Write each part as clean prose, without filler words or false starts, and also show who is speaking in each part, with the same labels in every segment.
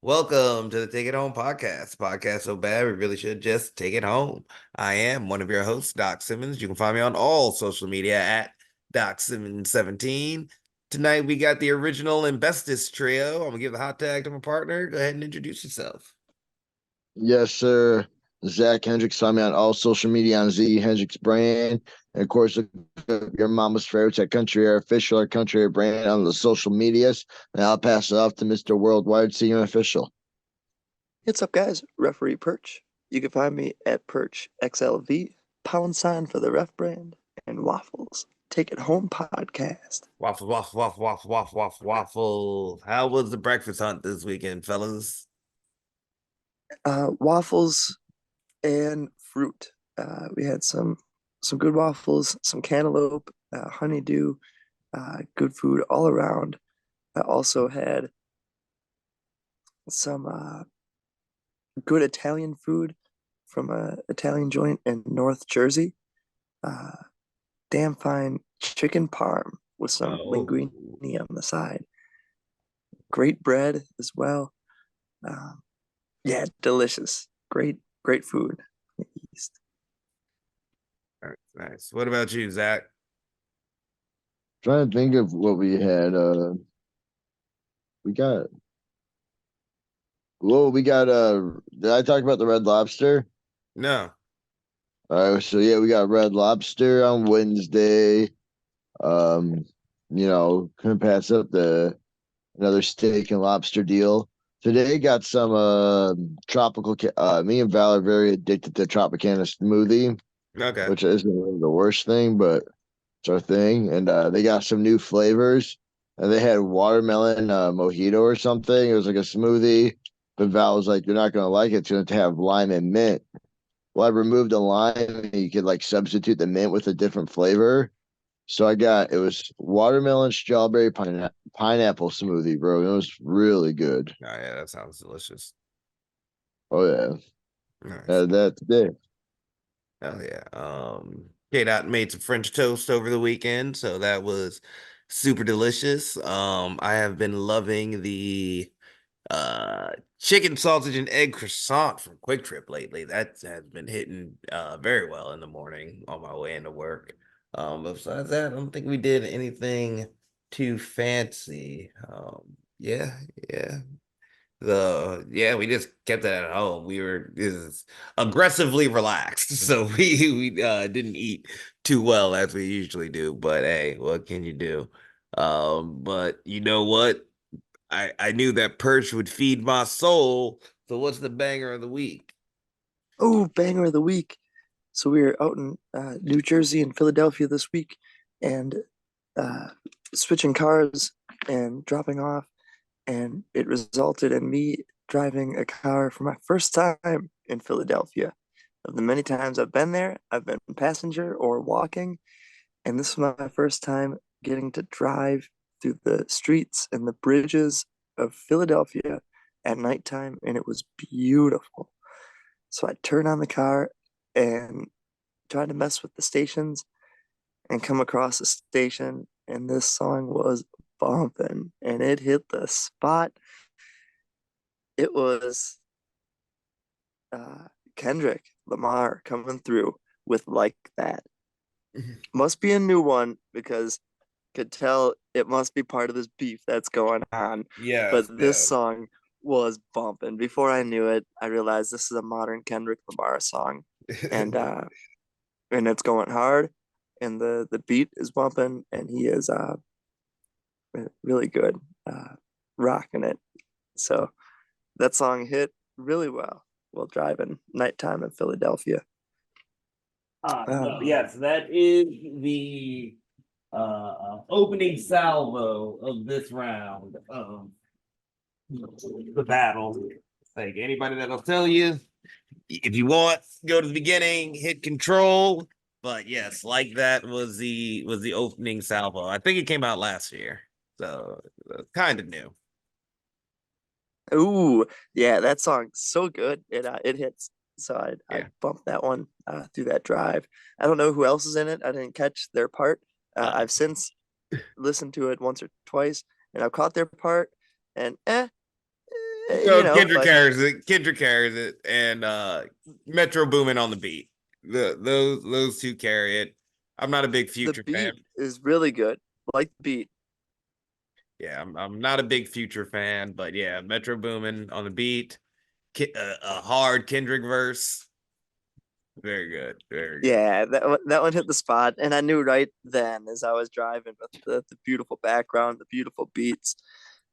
Speaker 1: Welcome to the Take It Home podcast. Podcast so bad we really should just take it home. I am one of your hosts, Doc Simmons. You can find me on all social media at Doc Simmons17. Tonight we got the original and bestest trio. I'm gonna give the hot tag to my partner. Go ahead and introduce yourself.
Speaker 2: Yes, sir. Zach Hendricks. Find me on all social media on Z Hendricks Brand. And of course, look up your mama's favorites at Country Air Official or Country Air Brand on the social medias. And I'll pass it off to Mr. Worldwide Senior Official.
Speaker 3: What's up, guys? Referee Perch. You can find me at Perch XLV, pound sign for the ref brand, and Waffles. Take It Home podcast.
Speaker 1: Waffle, waffle, waffle, waffle, waffle, waffle, waffle. How was the breakfast hunt this weekend, fellas?
Speaker 3: Waffles and fruit. We had some good waffles, some cantaloupe, honeydew, good food all around. I also had some good Italian food from a Italian joint in North Jersey. Uh, Damn fine chicken parm with some linguine on the side. Great bread as well. Yeah, delicious. Great food. East.
Speaker 1: All right, nice. What about you, Zach?
Speaker 2: Trying to think of what we had. We got. Whoa, we got. Did I talk about the Red Lobster?
Speaker 1: No.
Speaker 2: All right, so yeah, we got Red Lobster on Wednesday. Couldn't pass up another steak and lobster deal. Today got some tropical. Me and Val are very addicted to Tropicana smoothie,
Speaker 1: Okay.
Speaker 2: which isn't really the worst thing, but it's our thing. And they got some new flavors, and they had watermelon mojito or something. It was like a smoothie, but Val was like, "You're not gonna like it. It's gonna have lime and mint." Well, I removed the lime, and you could like substitute the mint with a different flavor. So it was watermelon, strawberry, pineapple smoothie, bro. It was really good.
Speaker 1: Oh yeah, that sounds delicious.
Speaker 2: Oh yeah,
Speaker 1: Nice.
Speaker 2: that today.
Speaker 1: Oh yeah. K-Dot made some French toast over the weekend, so that was super delicious. I have been loving the chicken sausage and egg croissant from Quick Trip lately. That has been hitting very well in the morning on my way into work. But besides that, I don't think we did anything too fancy. Yeah, yeah. We just kept it at home. We were is aggressively relaxed, so we didn't eat too well as we usually do. But hey, what can you do? But you know what? I knew that Perch would feed my soul. So what's the banger of the week?
Speaker 3: Oh, banger of the week. So we were out in New Jersey and Philadelphia this week and uh, switching cars and dropping off. And it resulted in me driving a car for my first time in Philadelphia. Of the many times I've been there, I've been passenger or walking. And this was my first time getting to drive through the streets and the bridges of Philadelphia at nighttime. And it was beautiful. So I turned on the car and tried to mess with the stations and come across a station, and this song was bumping and it hit the spot. It was uh, Kendrick Lamar coming through with Like That. Must be a new one because could tell it must be part of this beef that's going on. But
Speaker 1: Yes,
Speaker 3: this
Speaker 1: yes.
Speaker 3: song was bumping. Before I knew it, I realized this is a modern Kendrick Lamar song. And and it's going hard and the beat is bumping and he is really good rocking it. So that song hit really well while driving nighttime in Philadelphia.
Speaker 1: No, yes, that is the opening salvo of this round of the battle. Like anybody that'll tell you, if you want, go to the beginning, hit control. But yes, like that was the opening salvo. I think it came out last year, so kind of new.
Speaker 3: Ooh, yeah, that song's so good. It hits. So I
Speaker 1: Yeah.
Speaker 3: bumped that one through that drive. I don't know who else is in it. I didn't catch their part.
Speaker 1: Uh,
Speaker 3: I've since listened to it once or twice, and I've caught their part. And You know,
Speaker 1: Kendrick
Speaker 3: but
Speaker 1: carries it. Kendrick carries it, and Metro Boomin on the beat. Those two carry it. I'm not a big
Speaker 3: the
Speaker 1: Future fan.
Speaker 3: beat is really good. Like the beat.
Speaker 1: Yeah, I'm not a big Future fan, but yeah, Metro Boomin on the beat. A hard Kendrick verse. Very good. Very good.
Speaker 3: Yeah, that one hit the spot, and I knew right then as I was driving with the beautiful background, the beautiful beats,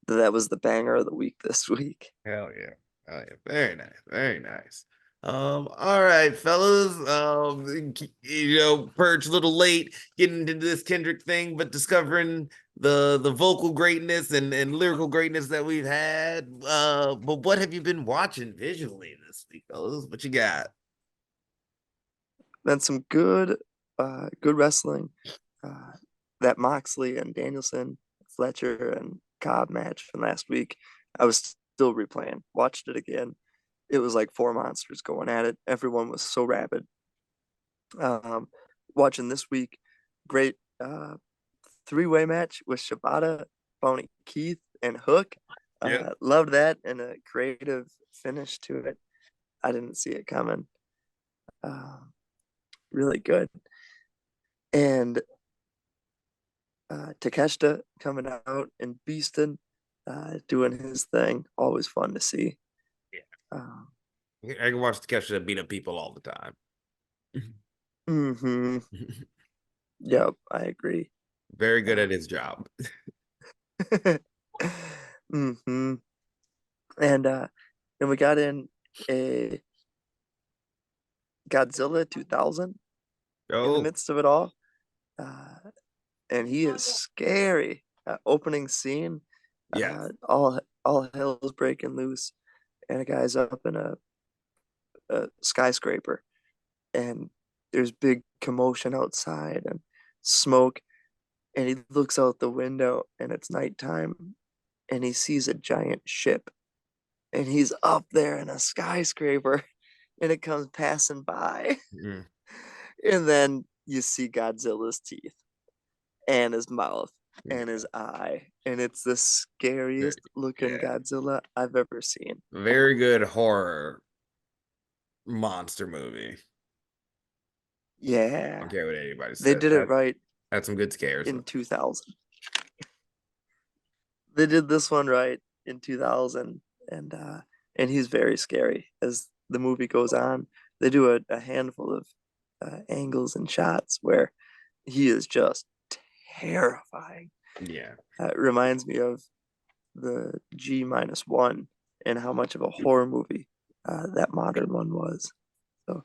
Speaker 3: that was the banger of the week this week.
Speaker 1: Hell yeah. Oh yeah. Very nice. Very nice. All right, fellas. Perch a little late getting into this Kendrick thing, but discovering the vocal greatness and lyrical greatness that we've had. But what have you been watching visually this week, fellas? What you got?
Speaker 3: Then some good wrestling. Uh, that Moxley and Danielson, Fletcher and Cobb match from last week. I was still replaying. Watched it again. It was like four monsters going at it. Everyone was so rapid. Um, Watching this week, great three-way match with Shibata, Boney Keith, and Hook.
Speaker 1: Yeah.
Speaker 3: Loved that and a creative finish to it. I didn't see it coming. Really good. And Takeshita coming out and beasting, doing his thing. Always fun to see.
Speaker 1: Yeah.
Speaker 3: Um,
Speaker 1: I can watch the catcher beat up people all the time.
Speaker 3: hmm Yep, I agree.
Speaker 1: Very good at his job.
Speaker 3: hmm And then we got in a Godzilla 2000 in the
Speaker 1: Oh,
Speaker 3: midst of it all. Uh, and he is scary. Opening scene,
Speaker 1: yeah.
Speaker 3: all hell's breaking loose, and a guy's up in a skyscraper, and there's big commotion outside and smoke, and he looks out the window, and it's nighttime, and he sees a giant ship, and he's up there in a skyscraper, and it comes passing by,
Speaker 1: Mm,
Speaker 3: and then you see Godzilla's teeth and his mouth and
Speaker 1: yeah.
Speaker 3: his eye. And it's the scariest looking
Speaker 1: Yeah.
Speaker 3: Godzilla I've ever seen.
Speaker 1: Very good horror monster movie. I don't
Speaker 3: Yeah.
Speaker 1: care what anybody
Speaker 3: They
Speaker 1: says.
Speaker 3: did it
Speaker 1: That
Speaker 3: right
Speaker 1: had some good scares.
Speaker 3: in 2000. They did this one right in 2000, and he's very scary as the movie goes on. They do a handful of angles and shots where he is just terrifying.
Speaker 1: Yeah.
Speaker 3: It reminds me of the G-1 and how much of a horror movie that modern one was. So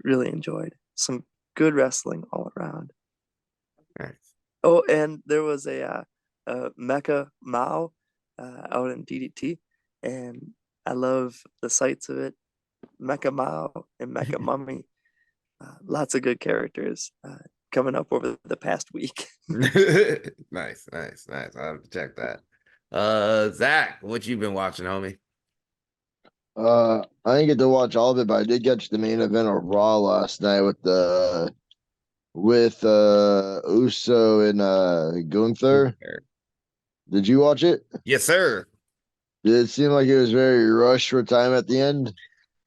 Speaker 3: really enjoyed some good wrestling all around.
Speaker 1: Nice.
Speaker 3: Oh, and there was a Mecha Mao out in DDT, and I love the sights of it. Mecha Mao and Mecha Mummy, lots of good characters coming up over the past week.
Speaker 1: Nice, nice, nice. I'll have to check that. Zach, what you been watching, homie?
Speaker 2: I didn't get to watch all of it, but I did catch the main event of Raw last night with Uso and Gunther. Did you watch it?
Speaker 1: Yes, sir.
Speaker 2: Did it seem like it was very rushed for time at the end?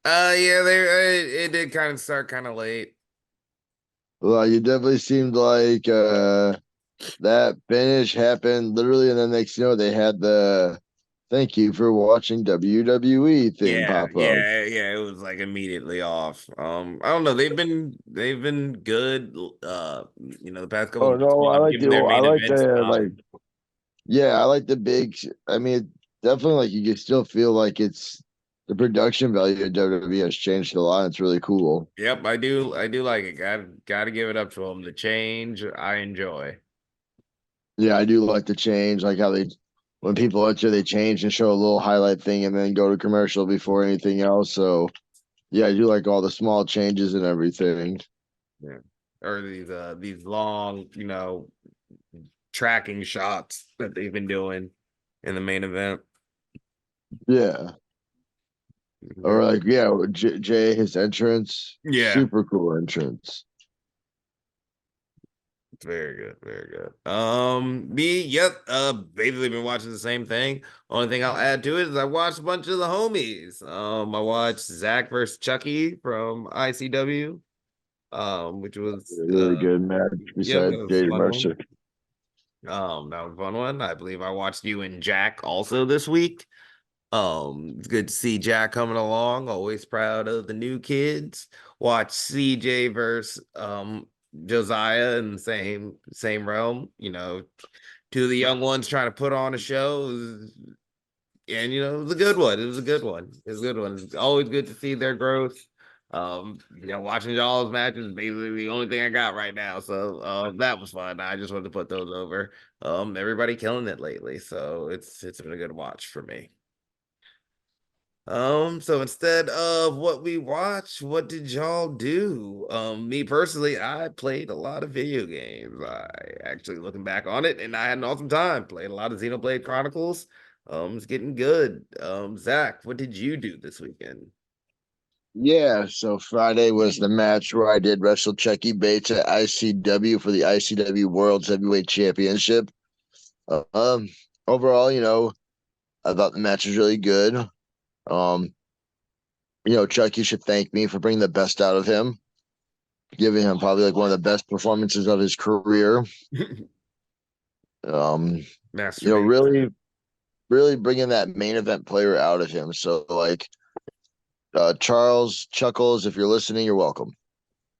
Speaker 1: Yeah, it did kind of start kind of late.
Speaker 2: Well, it definitely seemed like that finish happened literally, and then next you know they had the "Thank you for watching WWE" thing
Speaker 1: Yeah,
Speaker 2: pop up.
Speaker 1: yeah. It was like immediately off. I don't know. They've been good. The past couple
Speaker 2: Oh
Speaker 1: months,
Speaker 2: no,
Speaker 1: giving their
Speaker 2: I
Speaker 1: main
Speaker 2: like
Speaker 1: events
Speaker 2: the
Speaker 1: time.
Speaker 2: yeah, I like the big. I mean, definitely like you can still feel like it's the production value of WWE has changed a lot. It's really cool.
Speaker 1: Yep, I do like it. Got to give it up to them. The change I enjoy.
Speaker 2: Yeah, I do like the change, like how they when people enter they change and show a little highlight thing and then go to commercial before anything else. So yeah, I do like all the small changes and everything.
Speaker 1: Yeah, or these long, tracking shots that they've been doing in the main event.
Speaker 2: Yeah. Or like yeah, Jay his entrance,
Speaker 1: Yeah,
Speaker 2: super cool entrance.
Speaker 1: Very good, very good. Me, yep. Basically been watching the same thing. Only thing I'll add to it is I watched a bunch of the homies. I watched Zach versus Chucky from ICW. Which was
Speaker 2: Really good match
Speaker 1: yep,
Speaker 2: besides
Speaker 1: that was a
Speaker 2: Jaden
Speaker 1: fun one.
Speaker 2: Mercer.
Speaker 1: That was a fun one. I believe I watched you and Jack also this week. It's good to see Jack coming along. Always proud of the new kids. Watch CJ versus Josiah in the same realm. Two of the young ones trying to put on a show. And it was a good one. It was a good one. It was a good one. It's always good to see their growth. Watching y'all's matches is basically the only thing I got right now. So that was fun. I just wanted to put those over. Everybody killing it lately. So it's been a good watch for me. So instead of what we watch, what did y'all do? Me personally, I played a lot of video games. I actually looking back on it, and I had an awesome time. Played a lot of Xenoblade Chronicles. It's getting good. Zach, what did you do this weekend?
Speaker 2: Yeah, so Friday was the match where I did wrestle Chucky Bates at ICW for the ICW World's Heavyweight Championship. Uh, Um, Overall, I thought the match was really good. Um, Chucky should thank me for bringing the best out of him, giving him probably like one of the best performances of his career. Um,
Speaker 1: Masturbate.
Speaker 2: really, really bringing that main event player out of him. So like, Charles Chuckles, if you're listening, you're welcome.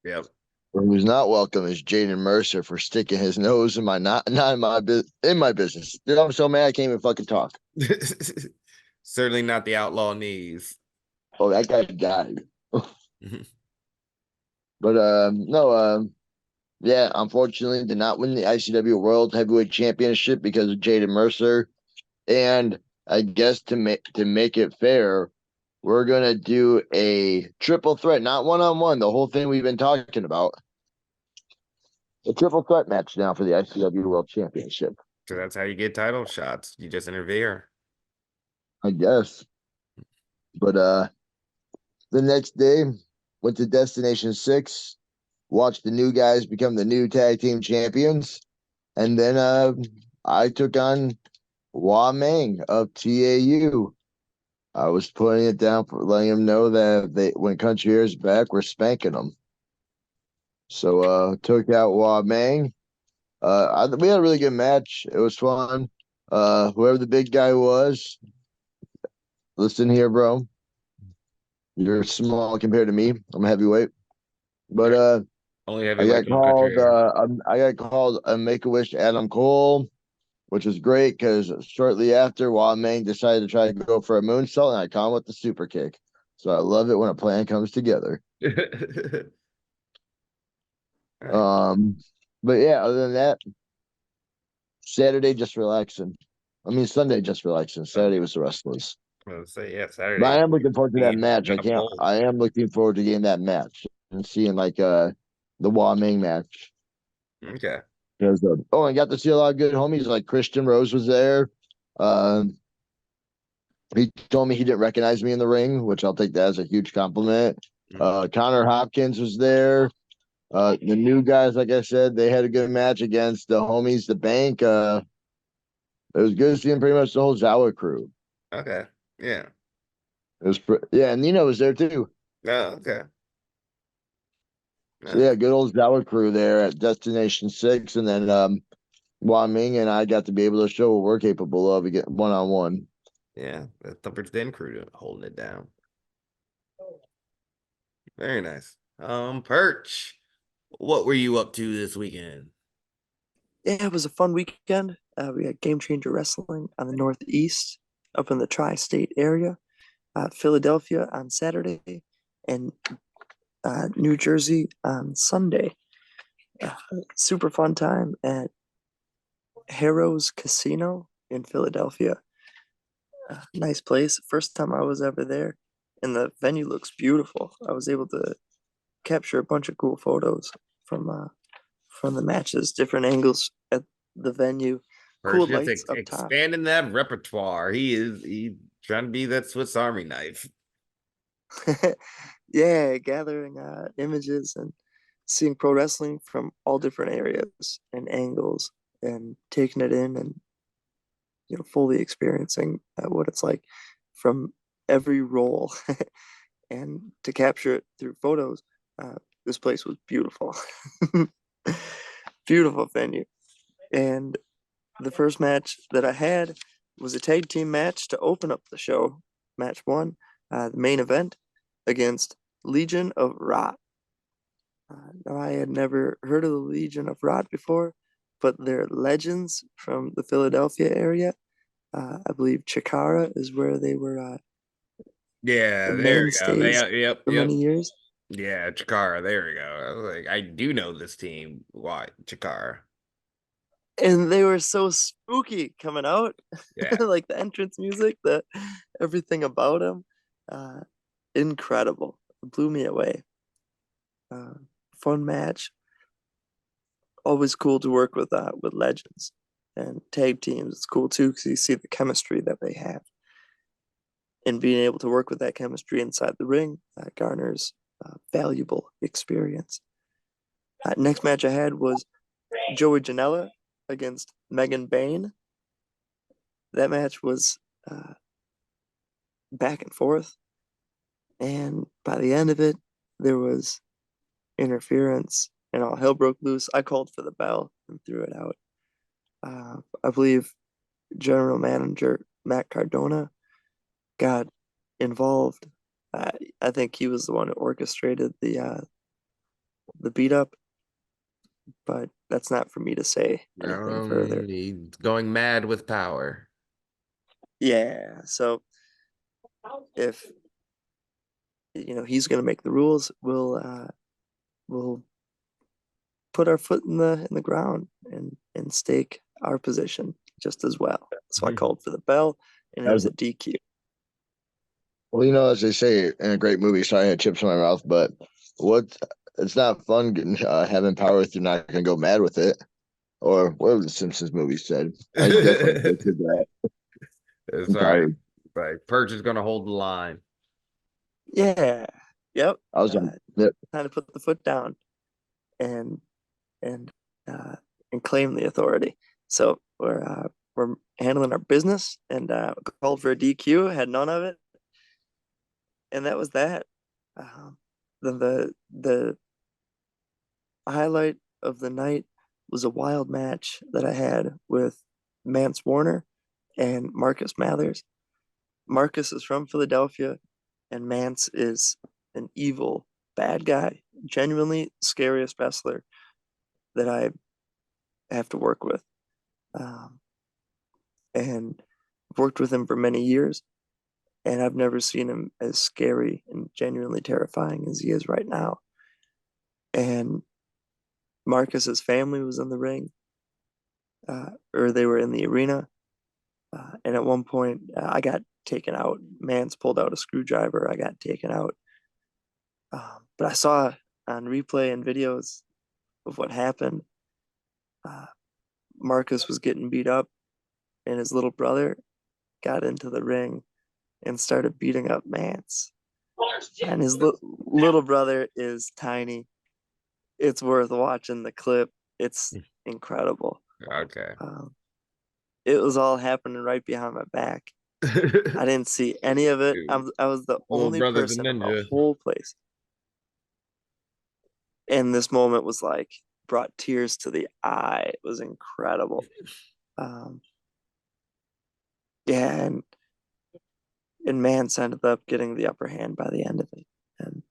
Speaker 1: Yep.
Speaker 2: Who's not welcome is Jaden Mercer for sticking his nose in my not in my business. Dude, I'm so mad I can't even fucking talk.
Speaker 1: Certainly not the outlaw knees.
Speaker 2: Oh, that guy died. But no, yeah, unfortunately did not win the ICW World Heavyweight Championship because of Jaden Mercer. And I guess to make it fair, we're gonna do a triple threat, not one-on-one, the whole thing we've been talking about. A triple threat match now for the ICW World Championship.
Speaker 1: So that's how you get title shots. You just interfere.
Speaker 2: I guess. But the next day went to Destination 6, watched the new guys become the new tag team champions, and then I took on Hua Meng of TAU. I was putting it down for letting them know that when Country Air's back, we're spanking them. So took out Hua Meng. We had a really good match. It was fun. Whoever the big guy was, listen here, bro. You're small compared to me. I'm a heavyweight. But
Speaker 1: Only
Speaker 2: I got
Speaker 1: heavyweights on country
Speaker 2: called
Speaker 1: air.
Speaker 2: I got called a Make-A-Wish Adam Cole, which was great because shortly after, Meng decided to try to go for a moonsault, and I caught him with the super kick. So I love it when a plan comes together.
Speaker 1: All right.
Speaker 2: Um, but yeah, other than that, Saturday just relaxing. I mean Sunday just relaxing. Saturday was the wrestlers.
Speaker 1: Let's say yeah,
Speaker 2: But I
Speaker 1: Saturday.
Speaker 2: am looking forward to that
Speaker 1: Game
Speaker 2: match.
Speaker 1: got a poll.
Speaker 2: I am looking forward to getting that match and seeing like the Meng match.
Speaker 1: Okay.
Speaker 2: Because I got to see a lot of good homies. Like Christian Rose was there. Um, he told me he didn't recognize me in the ring, which I'll take that as a huge compliment. Connor Hopkins was there. The new guys, like I said, they had a good match against the homies, the bank. It was good seeing pretty much the whole HOUA crew.
Speaker 1: Okay. Yeah.
Speaker 2: Yeah, and Nino was there too.
Speaker 1: Oh, okay.
Speaker 2: So yeah, good old HOUA crew there at Destination 6, and then Wan Ming and I got to be able to show what we're capable of again one-on-one.
Speaker 1: Yeah. The Thumper's Den crew holding it down. Very nice. Perch. What were you up to this weekend?
Speaker 3: Yeah, it was a fun weekend. We had Game Changer Wrestling on the Northeast, up in the tri-state area. Philadelphia on Saturday, and New Jersey on Sunday. Super fun time at Harrow's Casino in Philadelphia. Nice place. First time I was ever there, and the venue looks beautiful. I was able to capture a bunch of cool photos from the matches, different angles at the venue,
Speaker 1: Perch
Speaker 3: cool
Speaker 1: just
Speaker 3: lights up top.
Speaker 1: expanding that repertoire. He trying to be that Swiss Army knife.
Speaker 3: Yeah, gathering images and seeing pro wrestling from all different areas and angles and taking it in and fully experiencing what it's like from every role and to capture it through photos. This place was beautiful. Beautiful venue. And the first match that I had was a tag team match to open up the show. Match one, the main event against Legion of Rot. Now, I had never heard of the Legion of Rot before, but they're legends from the Philadelphia area. I believe Chikara is where they were
Speaker 1: Yeah,
Speaker 3: the
Speaker 1: there we go.
Speaker 3: mainstays
Speaker 1: Yep,
Speaker 3: for
Speaker 1: yep.
Speaker 3: many years.
Speaker 1: Yeah, Chikara. There we go. I was like, I do know this team. Why Chikara?
Speaker 3: And they were so spooky coming out,
Speaker 1: Yeah.
Speaker 3: like the entrance music, the everything about them, incredible. It blew me away. Uh, Fun match. Always cool to work with legends and tag teams. It's cool too because you see the chemistry that they have, and being able to work with that chemistry inside the ring garners valuable experience. Next match I had was Joey Janela against Megan Bain. That match was uh, back and forth, and by the end of it, there was interference, and all hell broke loose. I called for the bell and threw it out. I believe General Manager Matt Cardona got involved. I think he was the one who orchestrated the beat up, but that's not for me to say anything further.
Speaker 1: He's going mad with power.
Speaker 3: Yeah, so if he's going to make the rules, we'll put our foot in the ground and stake our position just as well. So I called for the bell, and it was a DQ.
Speaker 2: Well, as they say in a great movie, sorry I had chips in my mouth, but what it's not fun having power if you're not gonna go mad with it. Or whatever the Simpsons movie said. I definitely butchered that.
Speaker 1: It's
Speaker 2: I'm
Speaker 1: all right.
Speaker 2: tired.
Speaker 1: Like Perch is gonna hold the line.
Speaker 3: Yeah, yep.
Speaker 2: I was yep.
Speaker 3: Time to put the foot down and and uh, and claim the authority. So we're handling our business and called for a DQ. Had none of it, and that was that. Um, the highlight of the night was a wild match that I had with Mance Warner and Marcus Mathers. Marcus is from Philadelphia, and Mance is an evil bad guy, genuinely scariest wrestler that I have to work with. Um, and I've worked with him for many years, and I've never seen him as scary and genuinely terrifying as he is right now. And Marcus's family was in the ring, or they were in the arena. And at one point, I got taken out. Mance pulled out a screwdriver. I got taken out. But I saw on replay and videos of what happened. Uh, Marcus was getting beat up, and his little brother got into the ring and started beating up Mance. And his little brother is tiny. It's worth watching the clip. It's incredible.
Speaker 1: Okay.
Speaker 3: It was all happening right behind my back. I didn't see any of it. I was the
Speaker 1: Little
Speaker 3: only
Speaker 1: brother's a
Speaker 3: person in the
Speaker 1: ninja.
Speaker 3: whole place. And this moment was like brought tears to the eye. It was incredible. Um, yeah, and Mance ended up getting the upper hand by the end of it. And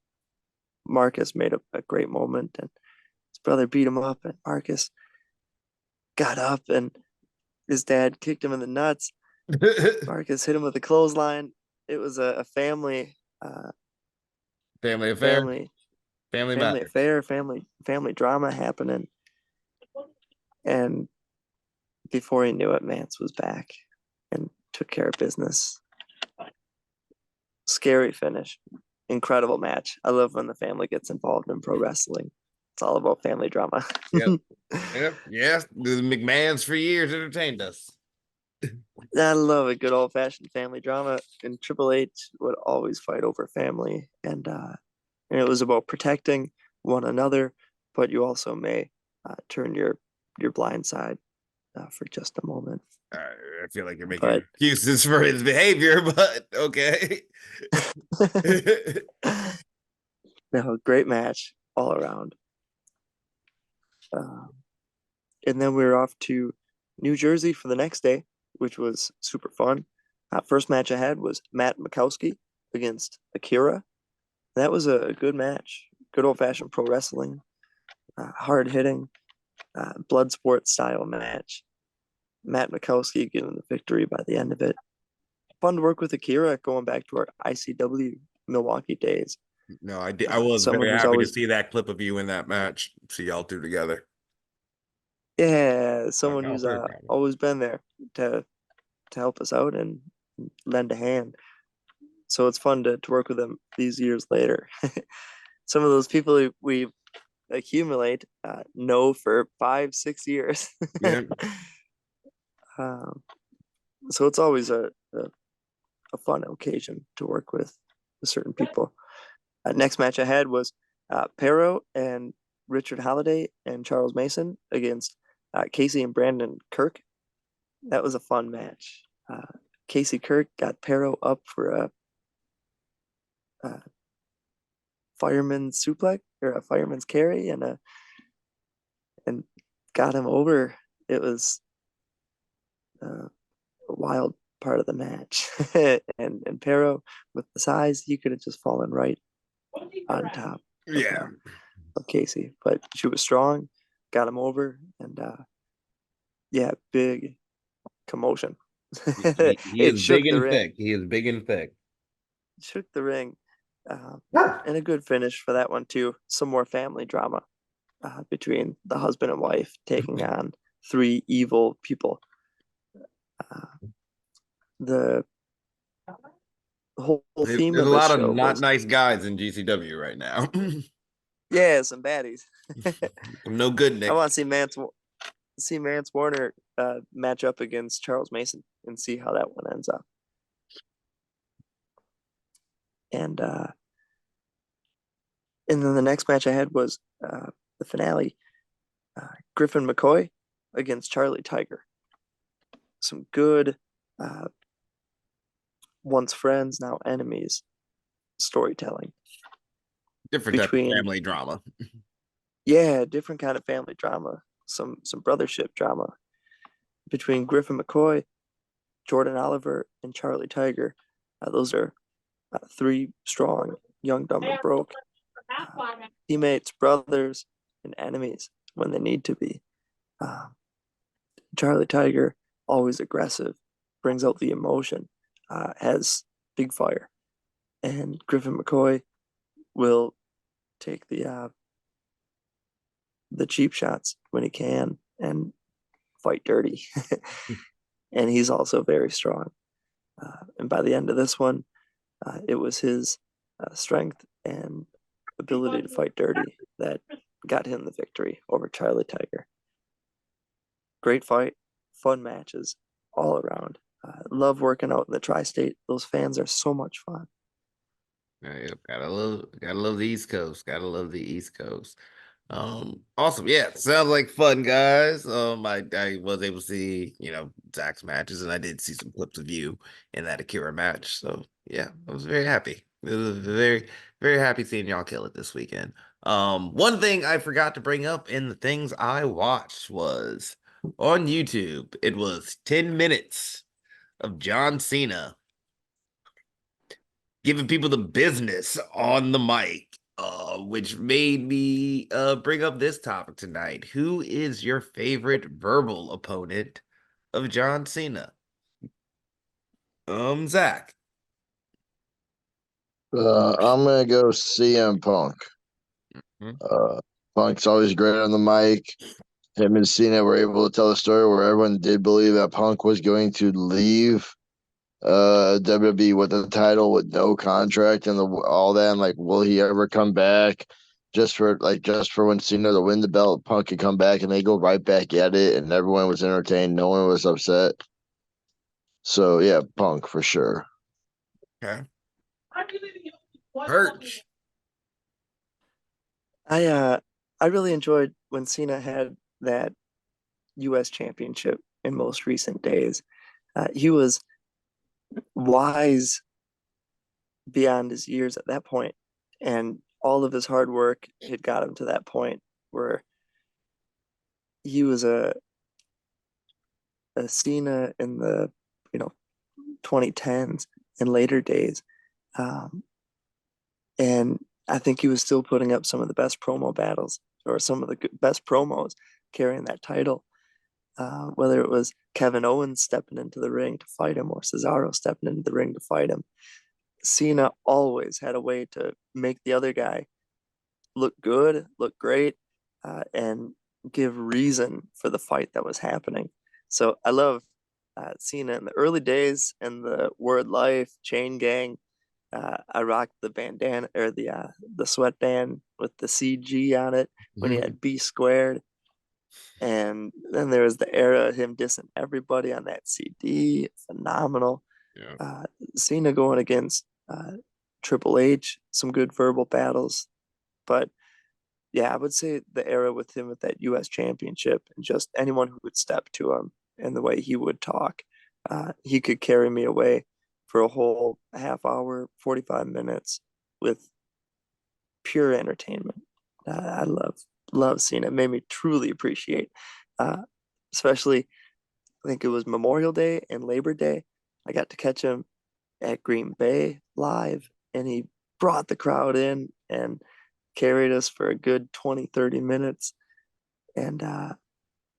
Speaker 3: Marcus made a great moment, and his brother beat him up, and Marcus got up, and his dad kicked him in the nuts. Marcus hit him with a clothesline. It was a
Speaker 1: Family affair.
Speaker 3: family
Speaker 1: Family
Speaker 3: family
Speaker 1: matter.
Speaker 3: affair, family drama happening. And before he knew it, Mance was back and took care of business. Scary finish. Incredible match. I love when the family gets involved in pro wrestling. It's all about family drama.
Speaker 1: Yep. Yep. Yes. The McMahons for years entertained us.
Speaker 3: I love a good old fashioned family drama. And Triple H would always fight over family, and it was about protecting one another, but you also may turn your blind side for just a moment.
Speaker 1: I feel like you're making
Speaker 3: But
Speaker 1: excuses for his behavior, but okay.
Speaker 3: no, great match all around. And then we were off to New Jersey for the next day, which was super fun. First match I had was Matt Mikowski against Akira. That was a good match. Good old fashioned pro wrestling, hard hitting, blood sport style match. Matt Mikowski getting the victory by the end of it. Fun to work with Akira going back to our ICW Milwaukee days.
Speaker 1: No, I did. I was
Speaker 3: Someone
Speaker 1: very
Speaker 3: who's
Speaker 1: happy to
Speaker 3: always,
Speaker 1: see that clip of you in that match. See y'all two together.
Speaker 3: yeah,
Speaker 1: Oh,
Speaker 3: someone
Speaker 1: no,
Speaker 3: who's
Speaker 1: third problem.
Speaker 3: always been there to help us out and lend a hand. So it's fun to work with them these years later. Some of those people we accumulate know for 5-6 years.
Speaker 1: Yeah.
Speaker 3: um, so it's always a fun occasion to work with certain people. Next match I had was Pero and Richard Halliday and Charles Mason against Casey and Brandon Kirk. That was a fun match. Casey Kirk got Pero up for a fireman's suplex or a fireman's carry and got him over. It was a wild part of the match. and Pero with the size, he could have just fallen right on top
Speaker 1: Yeah.
Speaker 3: of Casey, but she was strong, got him over, and yeah, big commotion.
Speaker 1: He
Speaker 3: It
Speaker 1: is big
Speaker 3: shook the
Speaker 1: and
Speaker 3: ring,
Speaker 1: thick. He is big and thick.
Speaker 3: shook the ring, and a good finish for that one too. Some more family drama between the husband and wife taking on three evil people. The whole theme
Speaker 1: There's
Speaker 3: of
Speaker 1: a
Speaker 3: the
Speaker 1: lot of
Speaker 3: show
Speaker 1: not
Speaker 3: was,
Speaker 1: nice guys in GCW right now.
Speaker 3: yeah, some baddies.
Speaker 1: No good,
Speaker 3: I
Speaker 1: Nick.
Speaker 3: want to see Mance Warner match up against Charles Mason and see how that one ends up. And then the next match I had was the finale, Griffin McCoy against Charlie Tiger. Some good, once friends, now enemies storytelling
Speaker 1: Different type of
Speaker 3: between,
Speaker 1: family drama.
Speaker 3: yeah, different kind of family drama, some brothership drama between Griffin McCoy, Jordan Oliver, and Charlie Tiger. Those are three strong, young, dumb, and broke teammates, brothers, and enemies when they need to be. Charlie Tiger, always aggressive, brings out the emotion, has big fire, and Griffin McCoy will take the cheap shots when he can and fight dirty. And he's also very strong. And by the end of this one, it was his strength and ability to fight dirty that got him the victory over Charlie Tiger. Great fight, fun matches all around. Love working out in the tri-state. Those fans are so much fun.
Speaker 1: Yeah, gotta love the East Coast. Gotta love the East Coast. Awesome. Yeah, sounds like fun, guys. I was able to see, Zach's matches, and I did see some clips of you in that Akira match. So yeah, I was very happy. It was very, very happy seeing y'all kill it this weekend. One thing I forgot to bring up in the things I watched was on YouTube, it was 10 minutes of John Cena giving people the business on the mic, which made me bring up this topic tonight. Who is your favorite verbal opponent of John Cena? Zach.
Speaker 2: I'm gonna go CM Punk.
Speaker 1: Hmm?
Speaker 2: Punk's always great on the mic. Him and Cena were able to tell a story where everyone did believe that Punk was going to leave WWE with the title with no contract and all that, and like, will he ever come back? Just for when Cena to win the belt, Punk could come back and they go right back at it, and everyone was entertained. No one was upset. So yeah, Punk for sure.
Speaker 1: Okay. Perch.
Speaker 3: I I really enjoyed when Cena had that U.S. championship in most recent days. He was wise beyond his years at that point, and all of his hard work had got him to that point where he was a Cena in the you know 2010s and later days, um, and I think he was still putting up some of the best promo battles or some of the best promos carrying that title. Whether it was Kevin Owens stepping into the ring to fight him or Cesaro stepping into the ring to fight him, Cena always had a way to make the other guy look good, look great, and give reason for the fight that was happening. So I love Cena in the early days and the Word Life Chain Gang. I rocked the bandana or the sweatband with the CG on it when he had B squared. And then there was the era of him dissing everybody on that CD. Phenomenal.
Speaker 1: Yeah.
Speaker 3: Cena going against Triple H, some good verbal battles. But yeah, I would say the era with him with that U.S. championship and just anyone who would step to him and the way he would talk, he could carry me away for a whole half hour, 45 minutes with pure entertainment. I love seeing it. It made me truly appreciate, uh, especially I think it was Memorial Day and Labor Day. I got to catch him at Green Bay live, and he brought the crowd in and carried us for a good 20, 30 minutes. And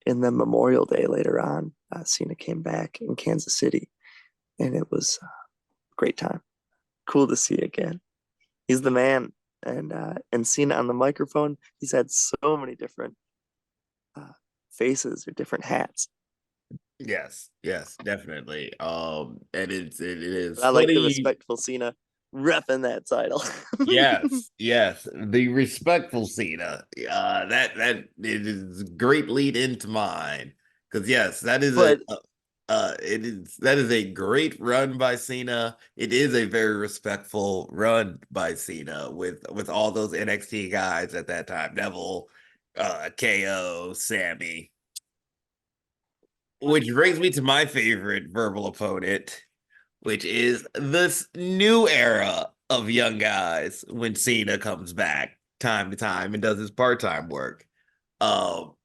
Speaker 3: then Memorial Day later on, Cena came back in Kansas City, and it was a great time. Cool to see again. He's the man. And Cena on the microphone, he's had so many different uh, faces or different hats.
Speaker 1: Yes, yes, definitely. And it
Speaker 3: But
Speaker 1: is
Speaker 3: I like the
Speaker 1: funny.
Speaker 3: respectful Cena repping that title.
Speaker 1: Yes, yes, the respectful Cena. That it is a great lead into mine because yes, that is
Speaker 3: But
Speaker 1: it is that is a great run by Cena. It is a very respectful run by Cena with all those NXT guys at that time, Neville, KO, Sammy. Which brings me to my favorite verbal opponent, which is this new era of young guys when Cena comes back time to time and does his part-time work. Um,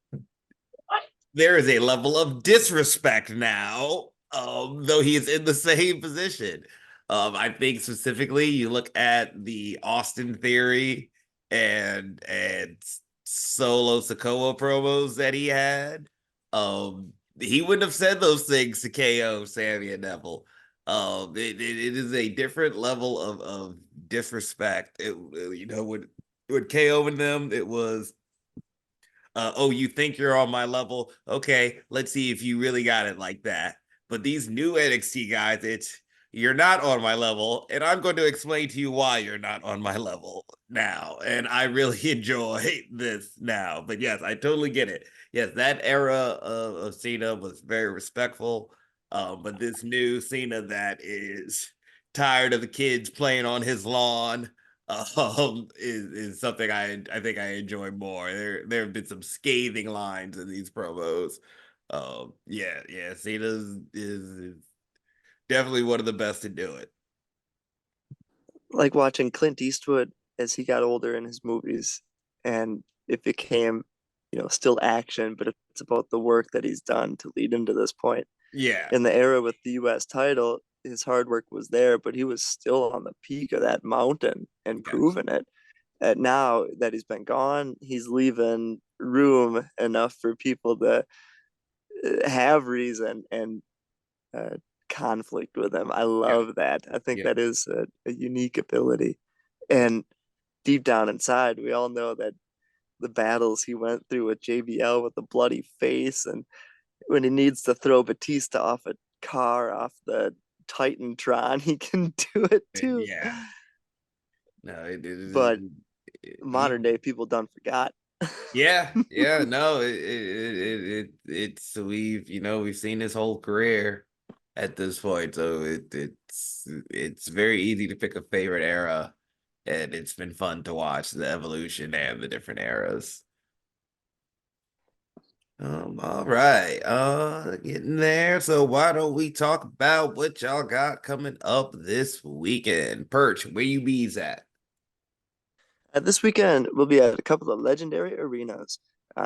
Speaker 1: there is a level of disrespect now, though he is in the same position. I think specifically you look at the Austin Theory and Solo Sokoa promos that he had. He wouldn't have said those things to KO, Sammy, and Neville. It is a different level of disrespect. With KO and them, it was oh, you think you're on my level? Okay, let's see if you really got it like that. But these new NXT guys, it's you're not on my level, and I'm going to explain to you why you're not on my level now. And I really enjoy this now. But yes, I totally get it. Yes, that era of Cena was very respectful. But this new Cena that is tired of the kids playing on his lawn is something I think I enjoy more. There have been some scathing lines in these promos. Yeah, Cena is definitely one of the best to do it.
Speaker 3: like watching Clint Eastwood as he got older in his movies, and it became, still action, but it's about the work that he's done to lead him to this point.
Speaker 1: Yeah,
Speaker 3: In the era with the U.S. title, his hard work was there, but he was still on the peak of that mountain and
Speaker 1: yes,
Speaker 3: proving it. And now that he's been gone, he's leaving room enough for people to have reason and uh, conflict with him. I
Speaker 1: yeah,
Speaker 3: love that. I think
Speaker 1: yeah.
Speaker 3: that is a unique ability. And deep down inside, we all know that the battles he went through with JBL with the bloody face, and when he needs to throw Batista off a car off the Titantron, he can do it too.
Speaker 1: Yeah. No,
Speaker 3: But
Speaker 1: he
Speaker 3: modern day people done forgot.
Speaker 1: yeah, no, it's we've seen his whole career at this point, so it's very easy to pick a favorite era, and it's been fun to watch the evolution and the different eras. All right. Getting there. So why don't we talk about what y'all got coming up this weekend? Perch, where you bees at?
Speaker 3: This weekend, we'll be at a couple of legendary arenas,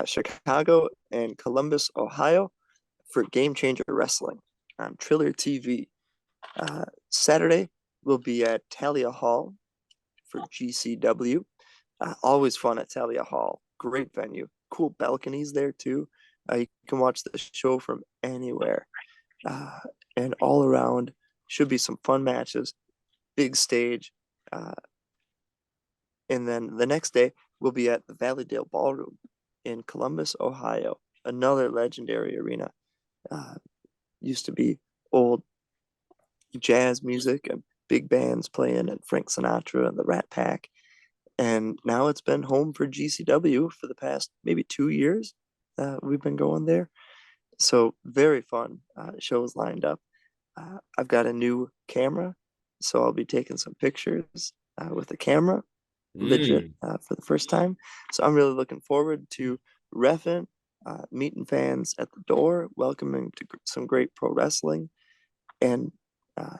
Speaker 3: Chicago and Columbus, Ohio, for Game Changer Wrestling on Triller TV. Saturday, we'll be at Talia Hall for GCW. Always fun at Talia Hall. Great venue. Cool balconies there too. You can watch the show from anywhere. Uh, and all around should be some fun matches. Big stage. Uh, and then the next day, we'll be at the Valleydale Ballroom in Columbus, Ohio. Another legendary arena. Uh, Used to be old jazz music and big bands playing and Frank Sinatra and the Rat Pack. And now it's been home for GCW for the past maybe 2 years. We've been going there. So very fun shows lined up. I've got a new camera, so I'll be taking some pictures with the camera, legit
Speaker 1: Mm,
Speaker 3: for the first time. So I'm really looking forward to reffing, meeting fans at the door, welcoming to some great pro wrestling, and uh,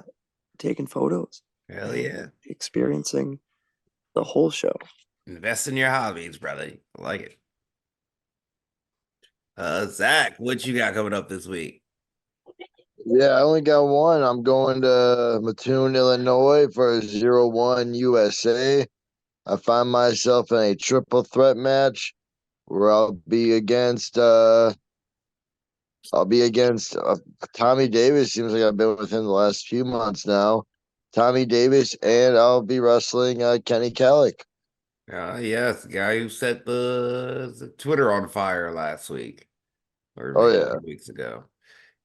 Speaker 3: taking photos
Speaker 1: hell
Speaker 3: and
Speaker 1: yeah.
Speaker 3: experiencing the whole show.
Speaker 1: Invest in your hobbies, brother. I like it. Zach, what you got coming up this week?
Speaker 2: Yeah, I only got one. I'm going to Mattoon, Illinois for 01 USA. I find myself in a triple threat match where I'll be against Tommy Davis. Seems like I've been with him the last few months now. Tommy Davis, and I'll be wrestling Kenny Kellick.
Speaker 1: Yes, the guy who set the Twitter on fire last week, or
Speaker 2: Oh
Speaker 1: maybe
Speaker 2: yeah,
Speaker 1: 2 weeks ago.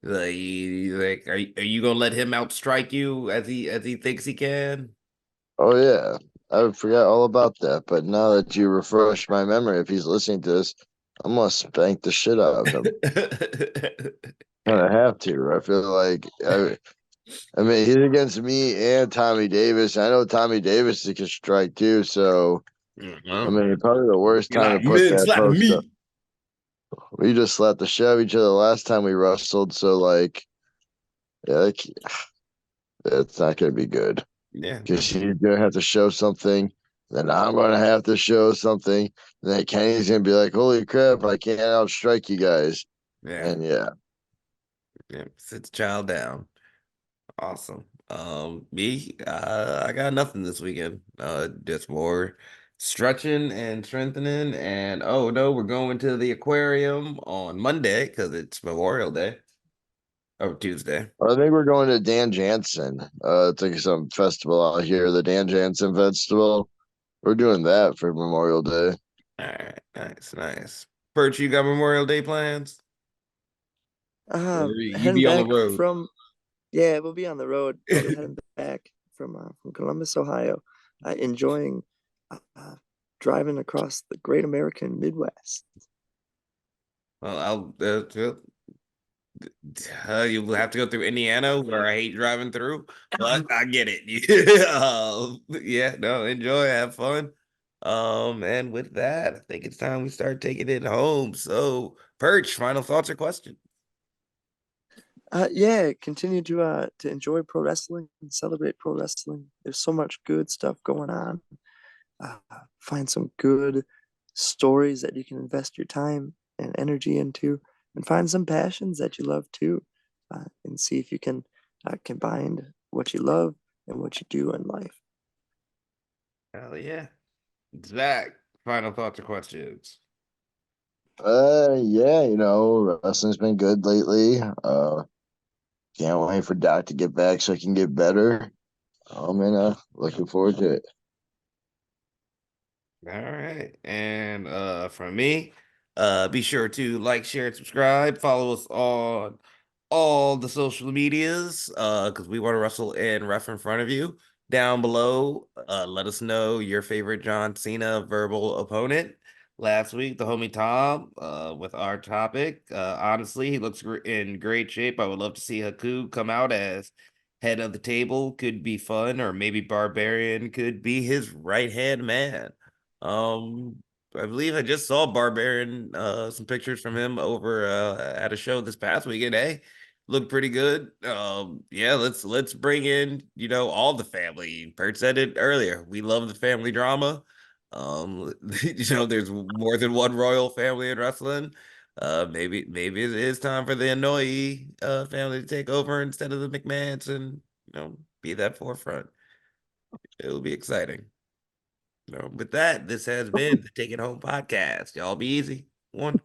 Speaker 1: Like, are you gonna let him outstrike you as he thinks he can?
Speaker 2: oh yeah. I forgot all about that, but now that you refresh my memory, if he's listening to this, I'm gonna spank the shit out of him. Kind of have to. I feel like I mean he's against me and Tommy Davis. I know Tommy Davis can strike too, so I
Speaker 1: Mhm.
Speaker 2: mean probably the worst
Speaker 1: You're
Speaker 2: time to
Speaker 1: like
Speaker 2: put
Speaker 1: men
Speaker 2: that
Speaker 1: slapping
Speaker 2: post up.
Speaker 1: me.
Speaker 2: We just slapped the shit out of each other last time we wrestled, so like yeah, it's not gonna be good.
Speaker 1: Yeah,
Speaker 2: Because he's gonna have to show something, then I'm gonna have to show something, and then Kenny's gonna be like, "Holy crap, I can't outstrike you guys,"
Speaker 1: yeah,
Speaker 2: and yeah,
Speaker 1: yeah. Sit the child down. Awesome. Me, I got nothing this weekend. Just more stretching and strengthening. And oh no, we're going to the aquarium on Monday because it's Memorial Day or Tuesday.
Speaker 2: I think we're going to Dan Jansen. It's like some festival out here, the Dan Jansen Festival. We're doing that for Memorial Day.
Speaker 1: All right, nice, nice. Perch, you got Memorial Day plans? Or you
Speaker 3: Heading
Speaker 1: be on the
Speaker 3: back
Speaker 1: road?
Speaker 3: from Yeah, we'll be on the road. Probably heading back from Columbus, Ohio, enjoying driving across the Great American Midwest.
Speaker 1: Well, you will have to go through Indiana, where I hate driving through, but I get it. Yeah, no, enjoy, have fun. And with that, I think it's time we start taking it home. So, Perch, final thoughts or questions?
Speaker 3: Yeah, continue to enjoy pro wrestling and celebrate pro wrestling. There's so much good stuff going on. Uh, Find some good stories that you can invest your time and energy into, and find some passions that you love too, and see if you can combine what you love and what you do in life.
Speaker 1: Hell yeah. Zach, final thoughts or questions?
Speaker 2: Yeah, wrestling's been good lately. Can't wait for Doc to get back so I can get better. And looking forward to it.
Speaker 1: All right. And from me, be sure to like, share, and subscribe. Follow us on all the social medias because we want to wrestle and ref in front of you. Down below, let us know your favorite John Cena verbal opponent. Last week, the homie Tom, with our topic. Honestly, he looks in great shape. I would love to see Haku come out as head of the table. Could be fun, or maybe Barbarian could be his right hand man. Um, I believe I just saw Barbarian, some pictures from him over at a show this past weekend. Hey, looked pretty good. Yeah, let's bring in, all the family. Perch said it earlier. We love the family drama. There's more than one royal family in wrestling. Maybe it is time for the Anoa'i family to take over instead of the McMahons and be that forefront. It'll be exciting. With that, this has been the Take It Home podcast. Y'all be easy. One.